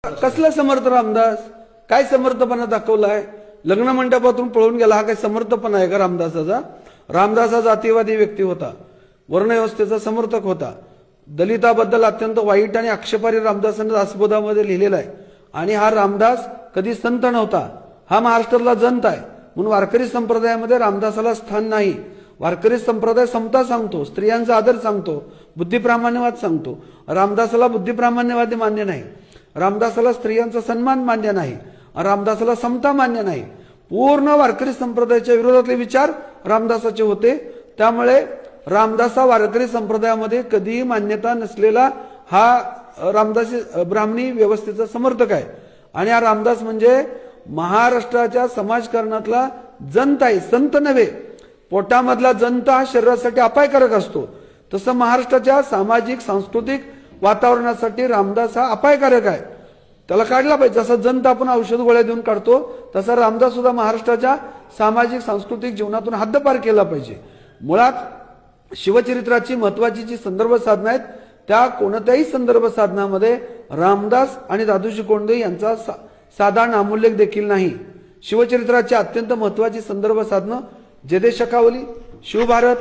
कसला समर्थ रामदास? काय समर्थपणा दाखवलाय? लग्न मंडपातून पळून गेला, हा काय समर्थपणा आहे का रामदासाचा? रामदास हा जातीवादी व्यक्ती होता, वर्णव्यवस्थेचा समर्थक होता, दलिताबद्दल अत्यंत वाईट आणि आक्षेपार्ह रामदासांनी दासबोधामध्ये लिहिलेला आहे. आणि हा रामदास कधी संत नव्हता, हा महाराष्ट्रातला जंत आहे. म्हणून वारकरी संप्रदायामध्ये रामदासाला स्थान नाही. वारकरी संप्रदाय समता सांगतो, स्त्रियांचा आदर सांगतो, बुद्धिप्रामाण्यवाद सांगतो. रामदासाला बुद्धिप्रामाण्यवादी मान्य नाही, रामदासाला स्त्रियांचा सन्मान मान्य नाही, रामदासाला समता मान्य नाही. पूर्ण वारकरी संप्रदायाच्या विरोधातले विचार रामदासाचे होते. त्यामुळे रामदास हा वारकरी संप्रदायामध्ये कधीही मान्यता नसलेला हा रामदासी ब्राह्मणी व्यवस्थेचा समर्थक आहे. आणि हा रामदास म्हणजे महाराष्ट्राच्या समाजकारणातला जंत आहे, संत नव्हे. पोटामधला जंत हा शरीरासाठी अपायकारक असतो, तसं महाराष्ट्राच्या सामाजिक सांस्कृतिक वातावरणासाठी रामदास हा अपायकारक आहे. त्याला काढला पाहिजे. जसं जंत आपण औषध गोळ्या देऊन काढतो, तसा रामदास सुद्धा महाराष्ट्राच्या सामाजिक सांस्कृतिक जीवनातून हद्दपार केला पाहिजे. मुळात शिवचरित्राची महत्वाची जी संदर्भ साधना आहेत, त्या कोणत्याही संदर्भ साधनामध्ये रामदास आणि दादूजी कोंडदेव यांचा साधा नामोल्लेख देखील नाही. शिवचरित्राची अत्यंत महत्वाची संदर्भ साधनं जयदेशकावली, शिवभारत,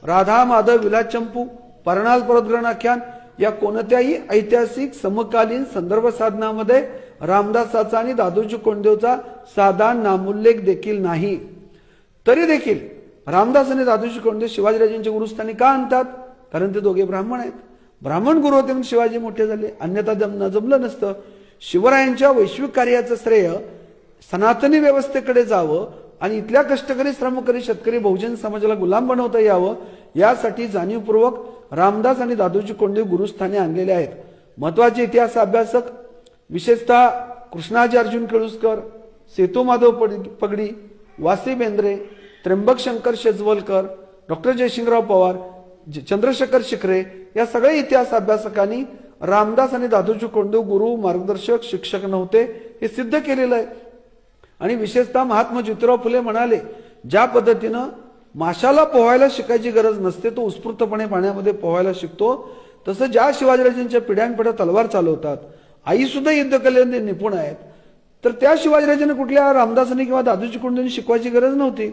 राधा माधव विलास चंपू, परणाल परतग्रहण आख्यान या कोणत्याही ऐतिहासिक समकालीन संदर्भ साधनामध्ये रामदासाचा आणि दादूजी कोंडदेवचा साधा नामोल्लेख देखील नाही. तरी देखील रामदास आणि दादूजी कोंडदेव शिवाजीराजांच्या गुरुस्थानी का आणतात? कारण ते दोघे ब्राह्मण आहेत. ब्राह्मण गुरु होते म्हणून शिवाजी मोठे झाले, अन्यथा जमलं नसतं. शिवरायांच्या वैश्विक कार्याचं श्रेय सनातनी व्यवस्थेकडे जावं आणि इथल्या कष्टकरी, श्रमकरी, शेतकरी, बहुजन समाजाला गुलाम बनवता यावं, यासाठी जाणीवपूर्वक रामदास आणि दादूजी कोंडदेव गुरुस्थानी आणलेले आहेत. महत्वाचे इतिहास अभ्यासक विशेषतः कृष्णाजी अर्जुन केळुसकर, सेतू माधव पगडी, वासी बेंद्रे, त्र्यंबक शंकर शेजवलकर, डॉक्टर जयसिंगराव पवार, चंद्रशेखर शिखरे या सगळ्या इतिहास अभ्यासकांनी रामदास आणि दादूजी कोंडदेव गुरु, मार्गदर्शक, शिक्षक नव्हते हे सिद्ध केलेलं आहे. आणि विशेषतः महात्मा ज्योतिराव फुले म्हणाले, ज्या पद्धतीनं माशाला पोहायला शिकायची गरज नसते, तो उत्स्फूर्तपणे पाण्यामध्ये पोहायला शिकतो, तसं ज्या शिवाजीराजांच्या पिढ्यानपिढ्या तलवार चालवतात, आई सुद्धा युद्धकलेमध्ये निपुण आहेत, तर त्या शिवाजीराजांना कुठल्या रामदासांनी किंवा दादूजी कोंडदेवांनी शिकवायची गरज नव्हती.